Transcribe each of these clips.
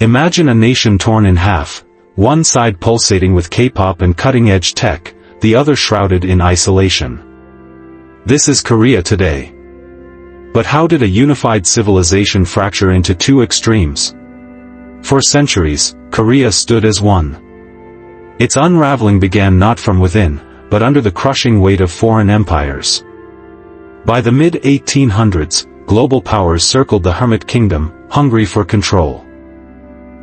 Imagine a nation torn in half, one side pulsating with K-pop and cutting-edge tech, the other shrouded in isolation. This is Korea today. But how did a unified civilization fracture into two extremes? For centuries, Korea stood as one. Its unraveling began not from within, but under the crushing weight of foreign empires. By the mid-1800s, global powers circled the Hermit Kingdom, hungry for control.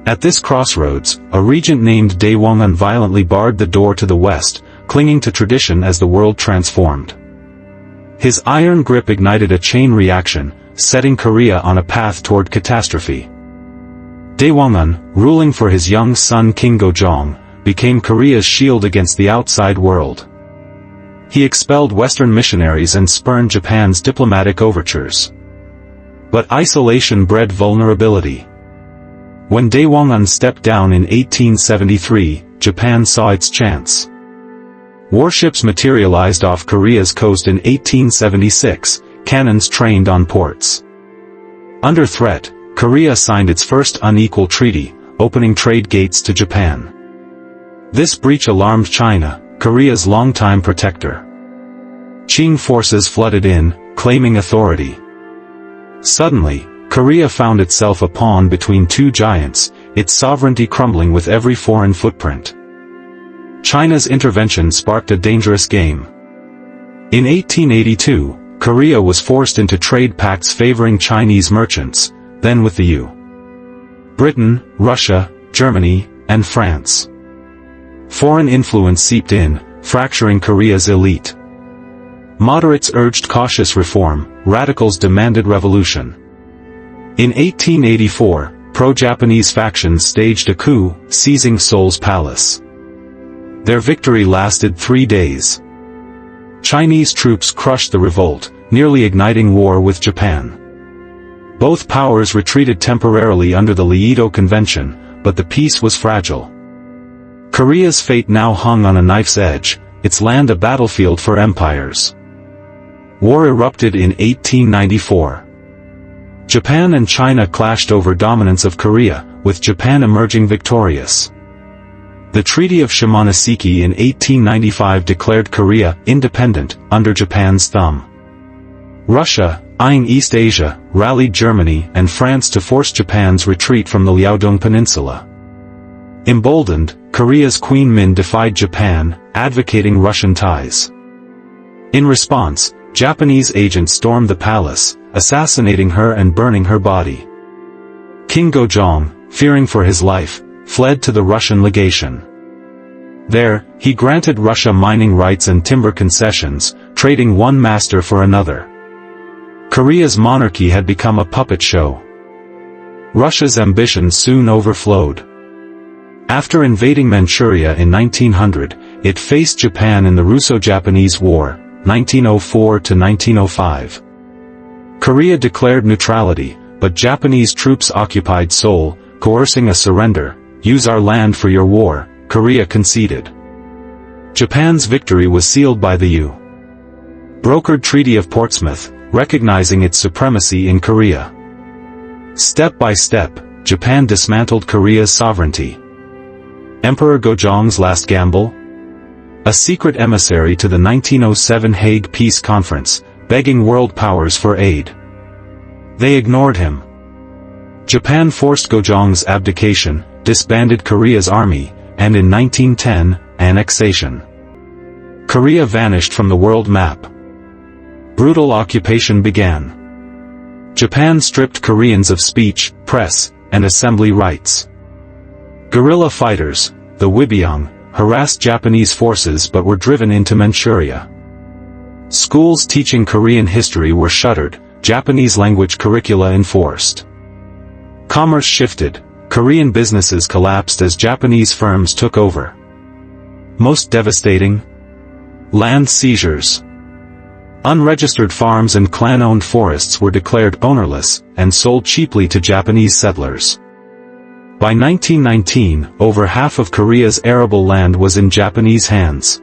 At this crossroads, a regent named Daewongun violently barred the door to the west, clinging to tradition as the world transformed. His iron grip ignited a chain reaction, setting Korea on a path toward catastrophe. Daewongun, ruling for his young son King Gojong, became Korea's shield against the outside world. He expelled Western missionaries and spurned Japan's diplomatic overtures. But isolation bred vulnerability. When Daewongun stepped down in 1873, Japan saw its chance. Warships materialized off Korea's coast in 1876, cannons trained on ports. Under threat, Korea signed its first unequal treaty, opening trade gates to Japan. This breach alarmed China, Korea's longtime protector. Qing forces flooded in, claiming authority. Suddenly, Korea found itself a pawn between two giants, its sovereignty crumbling with every foreign footprint. China's intervention sparked a dangerous game. In 1882, Korea was forced into trade pacts favoring Chinese merchants, then with the U.S., Britain, Russia, Germany, and France. Foreign influence seeped in, fracturing Korea's elite. Moderates urged cautious reform, radicals demanded revolution. In 1884, pro-Japanese factions staged a coup, seizing Seoul's palace. Their victory lasted 3 days. Chinese troops crushed the revolt, nearly igniting war with Japan. Both powers retreated temporarily under the Lieto Convention, but the peace was fragile. Korea's fate now hung on a knife's edge, its land a battlefield for empires. War erupted in 1894. Japan and China clashed over dominance of Korea, with Japan emerging victorious. The Treaty of Shimonoseki in 1895 declared Korea independent, under Japan's thumb. Russia, eyeing East Asia, rallied Germany and France to force Japan's retreat from the Liaodong Peninsula. Emboldened, Korea's Queen Min defied Japan, advocating Russian ties. In response, Japanese agents stormed the palace, assassinating her and burning her body. King Gojong, fearing for his life, fled to the Russian legation. There, he granted Russia mining rights and timber concessions, trading one master for another. Korea's monarchy had become a puppet show. Russia's ambitions soon overflowed. After invading Manchuria in 1900, it faced Japan in the Russo-Japanese War, 1904 to 1905. Korea declared neutrality, but Japanese troops occupied Seoul, coercing a surrender. "Use our land for your war," Korea conceded. Japan's victory was sealed by the U.S. brokered Treaty of Portsmouth, recognizing its supremacy in Korea. Step by step, Japan dismantled Korea's sovereignty. Emperor Gojong's last gamble? A secret emissary to the 1907 Hague Peace Conference, begging world powers for aid. They ignored him. Japan forced Gojong's abdication, disbanded Korea's army, and in 1910, annexation. Korea vanished from the world map. Brutal occupation began. Japan stripped Koreans of speech, press, and assembly rights. Guerrilla fighters, the Wibyong, harassed Japanese forces but were driven into Manchuria. Schools teaching Korean history were shuttered, Japanese language curricula enforced. Commerce shifted, Korean businesses collapsed as Japanese firms took over. Most devastating? Land seizures. Unregistered farms and clan-owned forests were declared ownerless, and sold cheaply to Japanese settlers. By 1919, over half of Korea's arable land was in Japanese hands.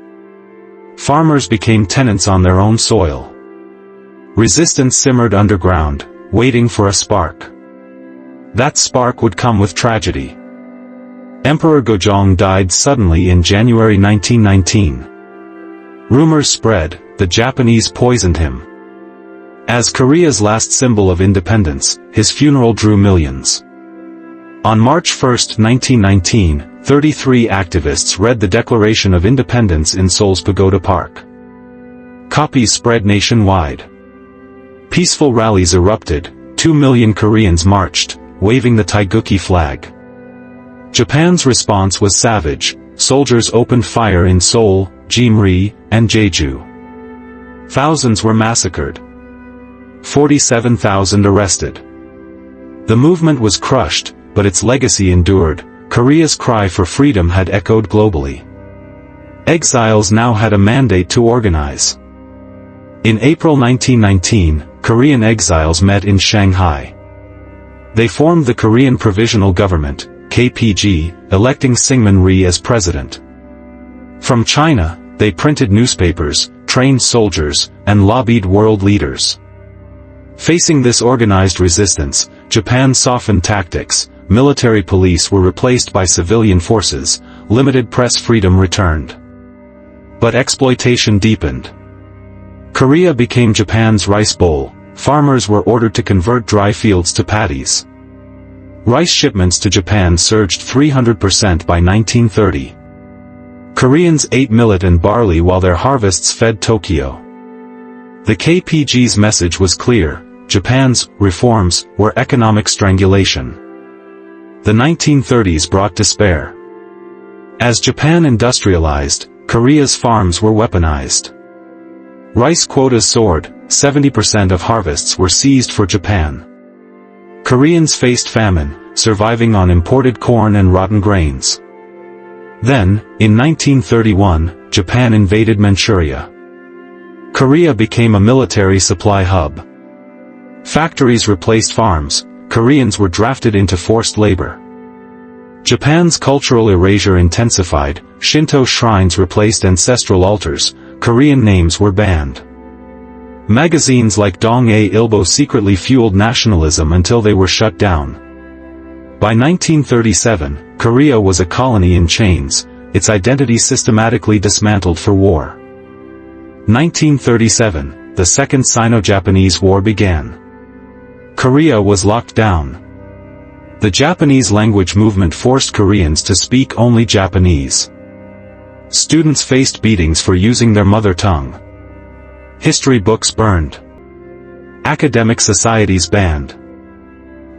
Farmers became tenants on their own soil. Resistance simmered underground, waiting for a spark. That spark would come with tragedy. Emperor Gojong died suddenly in January 1919. Rumors spread, the Japanese poisoned him. As Korea's last symbol of independence, his funeral drew millions. On March 1, 1919, 33 activists read the Declaration of Independence in Seoul's Pagoda Park. Copies spread nationwide. Peaceful rallies erupted, 2 million Koreans marched, waving the Taeguki flag. Japan's response was savage. Soldiers opened fire in Seoul, Jimri, and Jeju. Thousands were massacred. 47,000 arrested. The movement was crushed, but its legacy endured. Korea's cry for freedom had echoed globally. Exiles now had a mandate to organize. In April 1919, Korean exiles met in Shanghai. They formed the Korean Provisional Government, KPG, electing Syngman Rhee as president. From China, they printed newspapers, trained soldiers, and lobbied world leaders. Facing this organized resistance, Japan softened tactics. Military police were replaced by civilian forces, limited press freedom returned. But exploitation deepened. Korea became Japan's rice bowl. Farmers were ordered to convert dry fields to paddies. Rice shipments to Japan surged 300% by 1930. Koreans ate millet and barley while their harvests fed Tokyo. The KPG's message was clear: Japan's reforms were economic strangulation. The 1930s brought despair. As Japan industrialized, Korea's farms were weaponized. Rice quotas soared, 70% of harvests were seized for Japan. Koreans faced famine, surviving on imported corn and rotten grains. Then, in 1931, Japan invaded Manchuria. Korea became a military supply hub. Factories replaced farms. Koreans were drafted into forced labor. Japan's cultural erasure intensified. Shinto shrines replaced ancestral altars. Korean names were banned. Magazines like Dong-A-Ilbo secretly fueled nationalism until they were shut down. By 1937, Korea was a colony in chains, its identity systematically dismantled for war. 1937, the Second Sino-Japanese War began. Korea was locked down. The Japanese language movement forced Koreans to speak only Japanese. Students faced beatings for using their mother tongue. History books burned. Academic societies banned.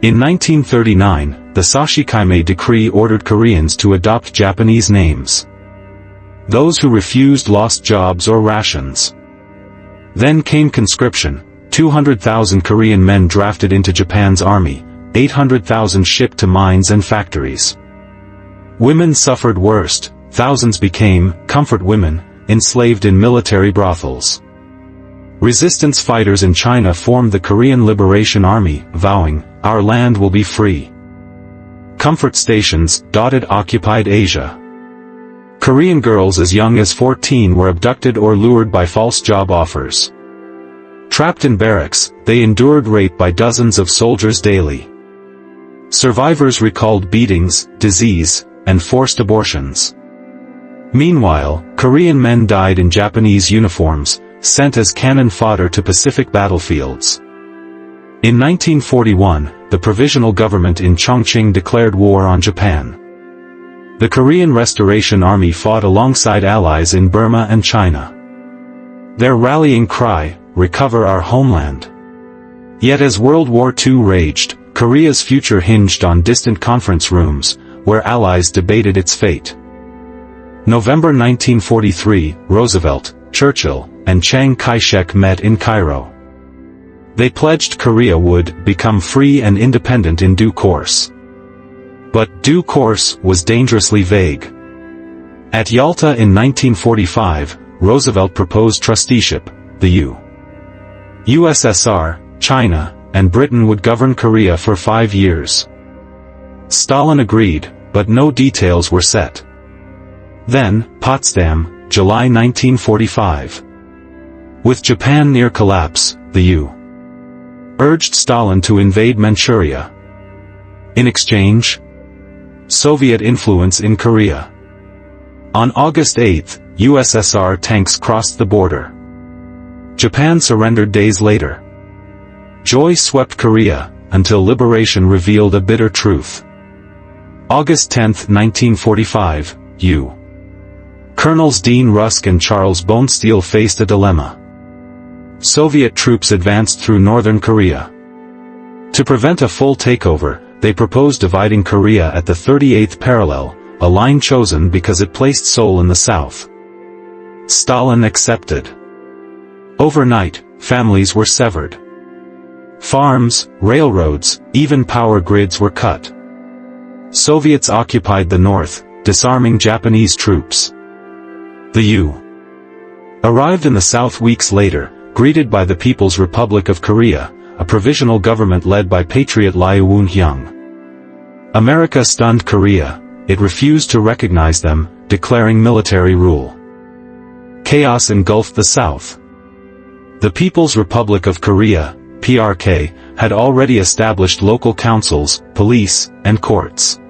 In 1939, the Sashikaime Decree ordered Koreans to adopt Japanese names. Those who refused lost jobs or rations. Then came conscription. 200,000 Korean men drafted into Japan's army, 800,000 shipped to mines and factories. Women suffered worst. Thousands became comfort women, enslaved in military brothels. Resistance fighters in China formed the Korean Liberation Army, vowing, "Our land will be free." Comfort stations dotted occupied Asia. Korean girls as young as 14 were abducted or lured by false job offers. Trapped in barracks, they endured rape by dozens of soldiers daily. Survivors recalled beatings, disease, and forced abortions. Meanwhile, Korean men died in Japanese uniforms, sent as cannon fodder to Pacific battlefields. In 1941, the Provisional Government in Chongqing declared war on Japan. The Korean Restoration Army fought alongside allies in Burma and China. Their rallying cry, "Recover our homeland." Yet as World War II raged, Korea's future hinged on distant conference rooms, where allies debated its fate. November 1943, Roosevelt, Churchill, and Chiang Kai-shek met in Cairo. They pledged Korea would become free and independent in due course. But due course was dangerously vague. At Yalta in 1945, Roosevelt proposed trusteeship. The USSR, China, and Britain would govern Korea for 5 years. Stalin agreed, but no details were set. Then, Potsdam, July 1945. With Japan near collapse, the U. urged Stalin to invade Manchuria. In exchange, Soviet influence in Korea. On August 8, USSR tanks crossed the border. Japan surrendered days later. Joy swept Korea, until liberation revealed a bitter truth. August 10, 1945, Colonels Dean Rusk and Charles Bonesteel faced a dilemma. Soviet troops advanced through northern Korea. To prevent a full takeover, they proposed dividing Korea at the 38th parallel, a line chosen because it placed Seoul in the south. Stalin accepted. Overnight, families were severed. Farms, railroads, even power grids were cut. Soviets occupied the north, disarming Japanese troops. The U. arrived in the south weeks later, greeted by the People's Republic of Korea, a provisional government led by patriot Lee Woon-hyung. America stunned Korea. It refused to recognize them, declaring military rule. Chaos engulfed the South. The People's Republic of Korea, PRK, had already established local councils, police, and courts.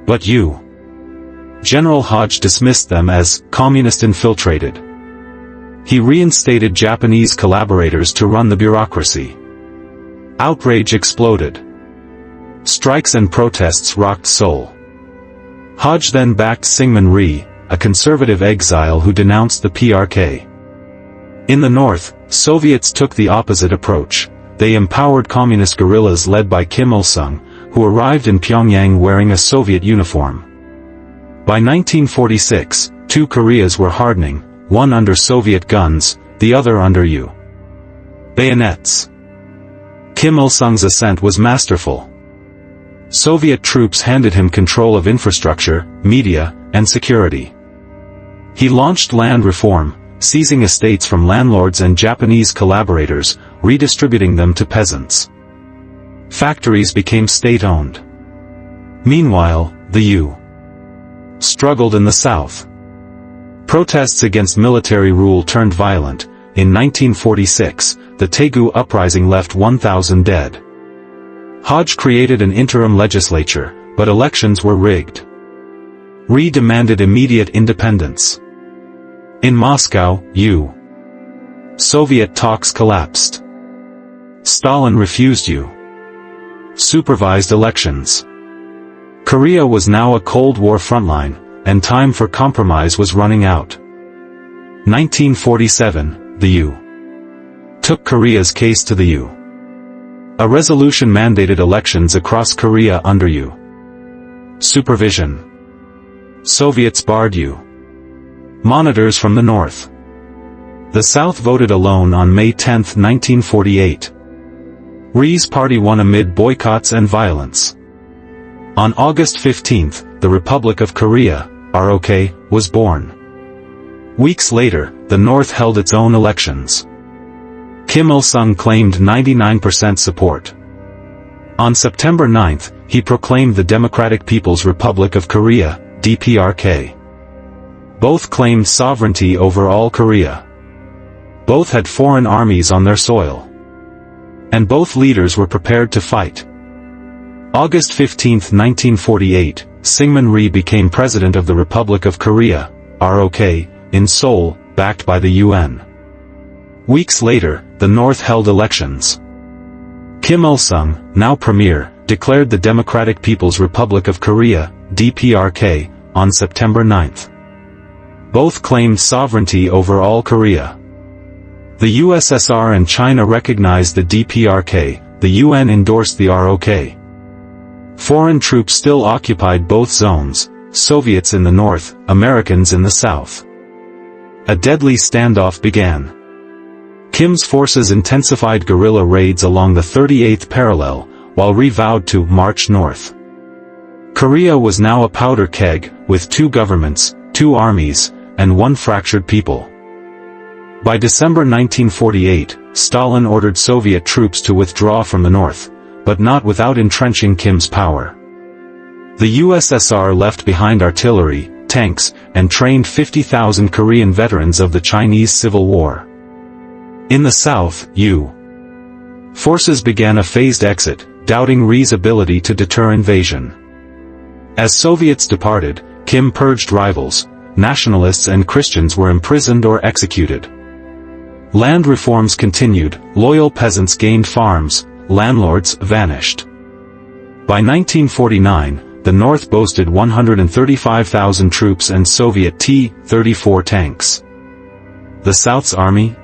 But General Hodge dismissed them as communist infiltrated. He reinstated Japanese collaborators to run the bureaucracy. Outrage exploded. Strikes and protests rocked Seoul. Hodge then backed Syngman Rhee, a conservative exile who denounced the PRK. In the north, Soviets took the opposite approach. They empowered communist guerrillas led by Kim Il-sung, who arrived in Pyongyang wearing a Soviet uniform. By 1946, two Koreas were hardening, one under Soviet guns, the other under bayonets. Kim Il-sung's ascent was masterful. Soviet troops handed him control of infrastructure, media, and security. He launched land reform, seizing estates from landlords and Japanese collaborators, redistributing them to peasants. Factories became state-owned. Meanwhile, the struggled in the south. Protests against military rule turned violent. In 1946, the Taegu uprising left 1,000 dead. Hodge created an interim legislature, but elections were rigged. Rhee demanded immediate independence. In Moscow, Soviet talks collapsed. Stalin refused supervised elections. Korea was now a Cold War frontline, and time for compromise was running out. 1947, the took Korea's case to the A resolution mandated elections across Korea under supervision. Soviets barred monitors from the north. The South voted alone on May 10, 1948. Rhee's party won amid boycotts and violence. On August 15, the Republic of Korea, ROK, was born. Weeks later, the North held its own elections. Kim Il-sung claimed 99% support. On September 9, he proclaimed the Democratic People's Republic of Korea, DPRK. Both claimed sovereignty over all Korea. Both had foreign armies on their soil. And both leaders were prepared to fight. August 15, 1948, Syngman Rhee became President of the Republic of Korea, ROK, in Seoul, backed by the UN. Weeks later, the North held elections. Kim Il-sung, now Premier, declared the Democratic People's Republic of Korea, DPRK, on September 9. Both claimed sovereignty over all Korea. The USSR and China recognized the DPRK, the UN endorsed the ROK. Foreign troops still occupied both zones, Soviets in the north, Americans in the south. A deadly standoff began. Kim's forces intensified guerrilla raids along the 38th parallel, while Rhee vowed to march north. Korea was now a powder keg, with two governments, two armies, and one fractured people. By December 1948, Stalin ordered Soviet troops to withdraw from the north, but not without entrenching Kim's power. The USSR left behind artillery, tanks, and trained 50,000 Korean veterans of the Chinese Civil War. In the south, forces began a phased exit, doubting Ri's ability to deter invasion. As Soviets departed, Kim purged rivals, nationalists and Christians were imprisoned or executed. Land reforms continued, loyal peasants gained farms, landlords vanished. By 1949, the North boasted 135,000 troops and Soviet T-34 tanks. The South's army?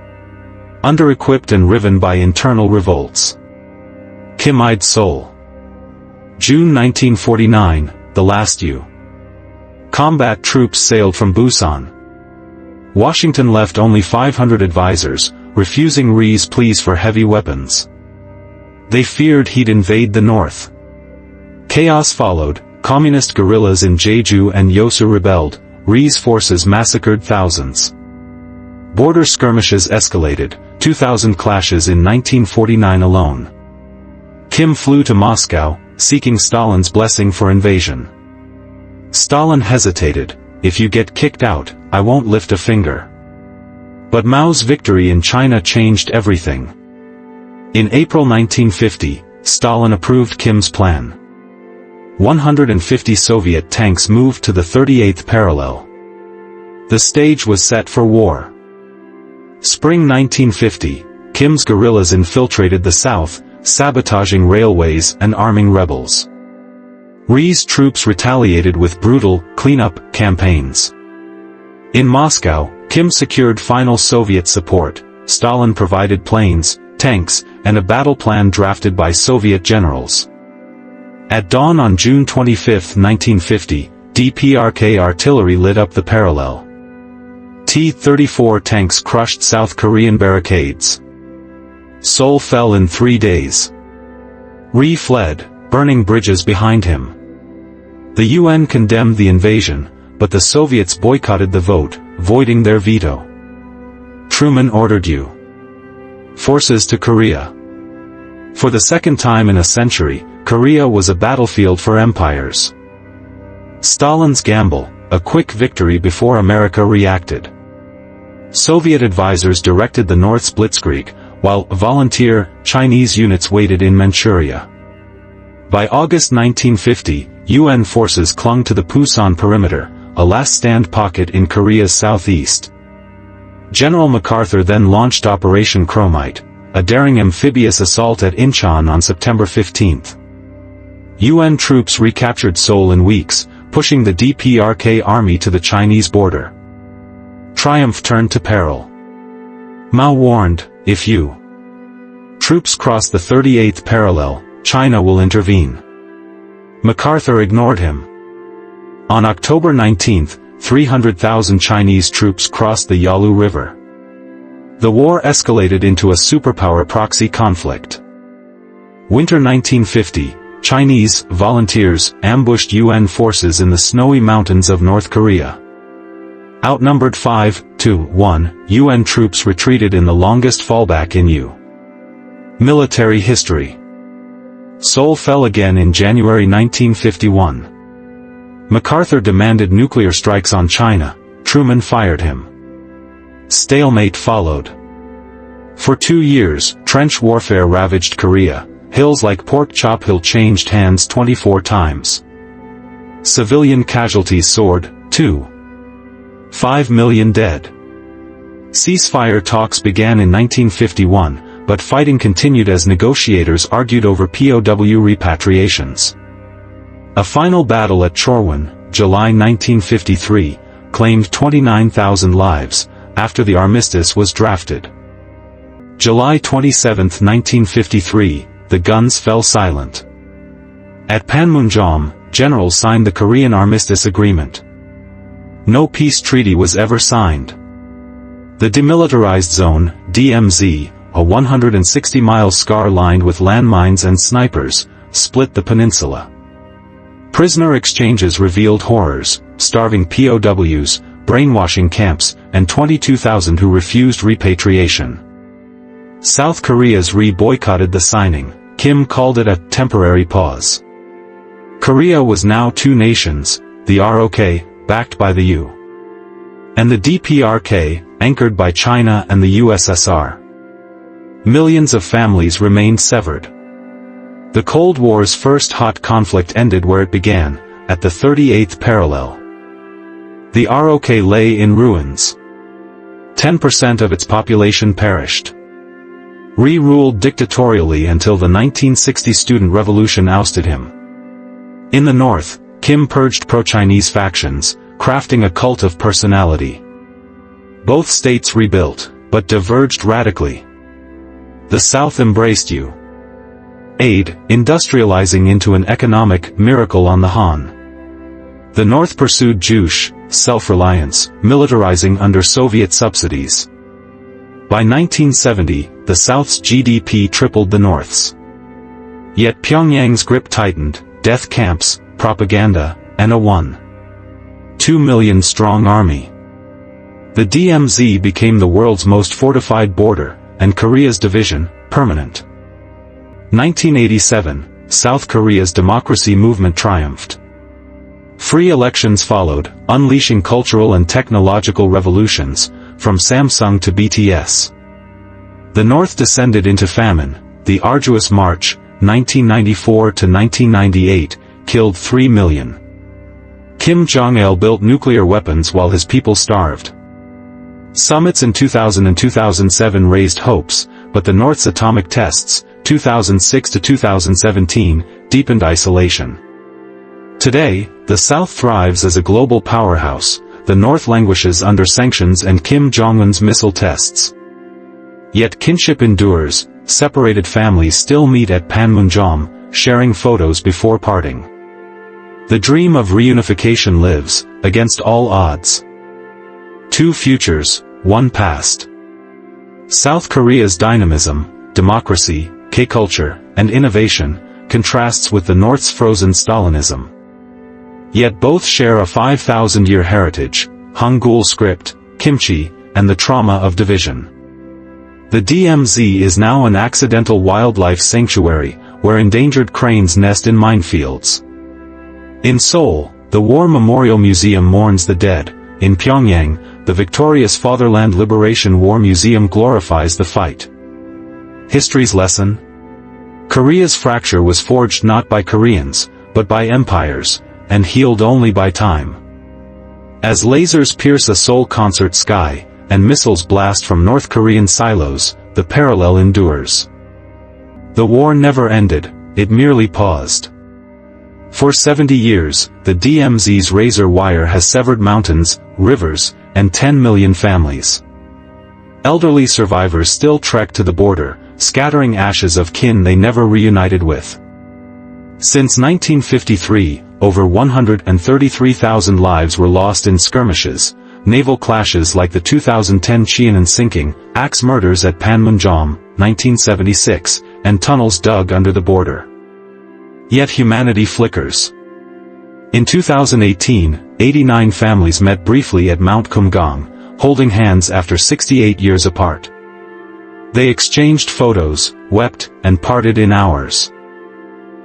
Under-equipped and riven by internal revolts. Kim-eyed Seoul. June 1949, the last combat troops sailed from Busan. Washington left only 500 advisors, refusing Ri's pleas for heavy weapons. They feared he'd invade the North. Chaos followed, communist guerrillas in Jeju and Yeosu rebelled, Ri's forces massacred thousands. Border skirmishes escalated, 2,000 clashes in 1949 alone. Kim flew to Moscow, seeking Stalin's blessing for invasion. Stalin hesitated, "If you get kicked out, I won't lift a finger." But Mao's victory in China changed everything. In April 1950, Stalin approved Kim's plan. 150 Soviet tanks moved to the 38th parallel. The stage was set for war. Spring 1950, Kim's guerrillas infiltrated the south, sabotaging railways and arming rebels. Ri's troops retaliated with brutal, cleanup campaigns. In Moscow, Kim secured final Soviet support, Stalin provided planes, tanks, and a battle plan drafted by Soviet generals. At dawn on June 25, 1950, DPRK artillery lit up the parallel. T-34 tanks crushed South Korean barricades. Seoul fell in 3 days. Ri fled, burning bridges behind him. The UN condemned the invasion, but the Soviets boycotted the vote, voiding their veto. Truman ordered forces to Korea. For the second time in a century, Korea was a battlefield for empires. Stalin's gamble, a quick victory before America reacted. Soviet advisors directed the North's blitzkrieg, while volunteer, Chinese units waited in Manchuria. By August 1950, UN forces clung to the Pusan perimeter, a last-stand pocket in Korea's southeast. General MacArthur then launched Operation Chromite, a daring amphibious assault at Incheon on September 15. UN troops recaptured Seoul in weeks, pushing the DPRK army to the Chinese border. Triumph turned to peril. Mao warned, "If troops cross the 38th parallel, China will intervene." MacArthur ignored him. On October 19, 300,000 Chinese troops crossed the Yalu River. The war escalated into a superpower proxy conflict. Winter 1950, Chinese volunteers ambushed UN forces in the snowy mountains of North Korea. Outnumbered 5-1, UN troops retreated in the longest fallback in military history. Seoul fell again in January 1951. MacArthur demanded nuclear strikes on China, Truman fired him. Stalemate followed. For 2 years, trench warfare ravaged Korea. Hills like Pork Chop Hill changed hands 24 times. Civilian casualties soared, too. 5 million dead. Ceasefire talks began in 1951, but fighting continued as negotiators argued over POW repatriations. A final battle at Chorwon, July 1953, claimed 29,000 lives, after the armistice was drafted. July 27, 1953, the guns fell silent. At Panmunjom, generals signed the Korean Armistice Agreement. No peace treaty was ever signed. The Demilitarized Zone, DMZ, a 160-mile scar lined with landmines and snipers, split the peninsula. Prisoner exchanges revealed horrors, starving POWs, brainwashing camps, and 22,000 who refused repatriation. South Korea's boycotted the signing. Kim called it a temporary pause. Korea was now two nations, the ROK, backed by the U, and the DPRK, anchored by China and the USSR. Millions of families remained severed. The Cold War's first hot conflict ended where it began, at the 38th parallel. The ROK lay in ruins. 10% of its population perished. Ruled dictatorially until the 1960 student revolution ousted him. In the north, Kim purged pro-Chinese factions, crafting a cult of personality. Both states rebuilt, but diverged radically. The South embraced aid, industrializing into an economic miracle on the Han. The North pursued juche, self-reliance, militarizing under Soviet subsidies. By 1970, the South's GDP tripled the North's. Yet Pyongyang's grip tightened, death camps, propaganda, and a 1.2 million strong army. The DMZ became the world's most fortified border, and Korea's division, permanent. 1987, South Korea's democracy movement triumphed. Free elections followed, unleashing cultural and technological revolutions, from Samsung to BTS. The North descended into famine. The arduous march, 1994 to 1998, killed 3 million. Kim Jong-il built nuclear weapons while his people starved. Summits in 2000 and 2007 raised hopes, but the North's atomic tests, 2006 to 2017, deepened isolation. Today, the South thrives as a global powerhouse. The North languishes under sanctions and Kim Jong-un's missile tests. Yet kinship endures. Separated families still meet at Panmunjom, sharing photos before parting. The dream of reunification lives, against all odds. Two futures, one past. South Korea's dynamism, democracy, K-culture, and innovation, contrasts with the North's frozen Stalinism. Yet both share a 5,000-year heritage, Hangul script, kimchi, and the trauma of division. The DMZ is now an accidental wildlife sanctuary, where endangered cranes nest in minefields. In Seoul, the War Memorial Museum mourns the dead. In Pyongyang, the victorious Fatherland Liberation War Museum glorifies the fight. History's lesson? Korea's fracture was forged not by Koreans, but by empires, and healed only by time. As lasers pierce a Seoul concert sky, and missiles blast from North Korean silos, the parallel endures. The war never ended, it merely paused. For 70 years, the DMZ's razor wire has severed mountains, rivers, and 10 million families. Elderly survivors still trek to the border, scattering ashes of kin they never reunited with. Since 1953, over 133,000 lives were lost in skirmishes, naval clashes like the 2010 Cheonan sinking, axe murders at Panmunjom, 1976, and tunnels dug under the border. Yet humanity flickers. In 2018, 89 families met briefly at Mount Kumgang, holding hands after 68 years apart. They exchanged photos, wept, and parted in hours.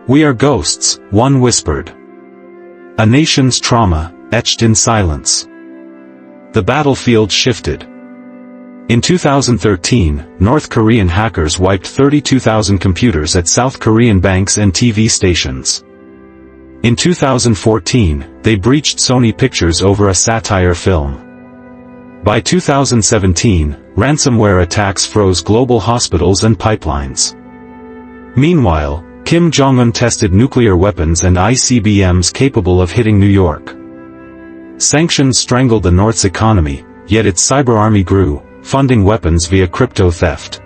"We are ghosts," one whispered. A nation's trauma, etched in silence. The battlefield shifted. In 2013, North Korean hackers wiped 32,000 computers at South Korean banks and TV stations. In 2014, they breached Sony Pictures over a satire film. By 2017, ransomware attacks froze global hospitals and pipelines. Meanwhile, Kim Jong-un tested nuclear weapons and ICBMs capable of hitting New York. Sanctions strangled the North's economy, yet its cyber army grew, funding weapons via crypto theft.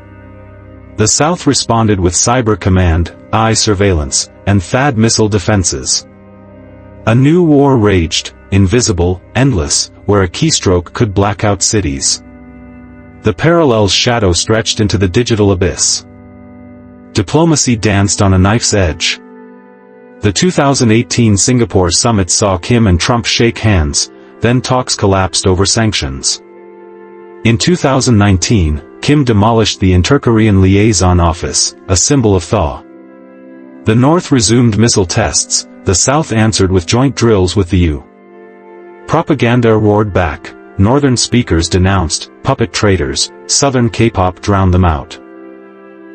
The South responded with cyber command, eye surveillance, and THAAD missile defenses. A new war raged, invisible, endless, where a keystroke could black out cities. The parallel's shadow stretched into the digital abyss. Diplomacy danced on a knife's edge. The 2018 Singapore summit saw Kim and Trump shake hands, then talks collapsed over sanctions. In 2019, Kim demolished the Inter-Korean Liaison Office, a symbol of thaw. The North resumed missile tests, the South answered with joint drills with the U. Propaganda roared back, Northern speakers denounced puppet traitors, Southern K-pop drowned them out.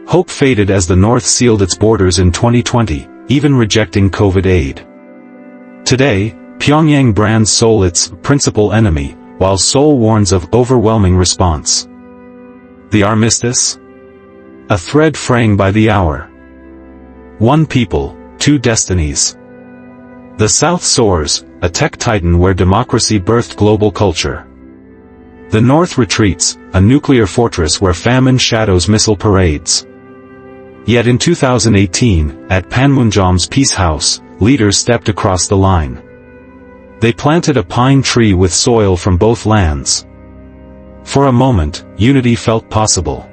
Hope faded as the North sealed its borders in 2020, even rejecting COVID aid. Today, Pyongyang brands Seoul its principal enemy, while Seoul warns of overwhelming response. The armistice? A thread fraying by the hour. One people, two destinies. The South soars, a tech titan where democracy birthed global culture. The North retreats, a nuclear fortress where famine shadows missile parades. Yet in 2018, at Panmunjom's Peace House, leaders stepped across the line. They planted a pine tree with soil from both lands. For a moment, unity felt possible.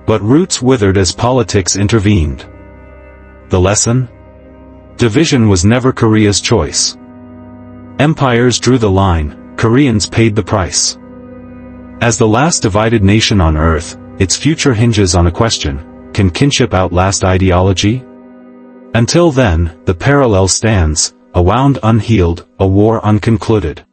But roots withered as politics intervened. The lesson? Division was never Korea's choice. Empires drew the line, Koreans paid the price. As the last divided nation on Earth, its future hinges on a question: can kinship outlast ideology? Until then, the parallel stands, a wound unhealed, a war unconcluded.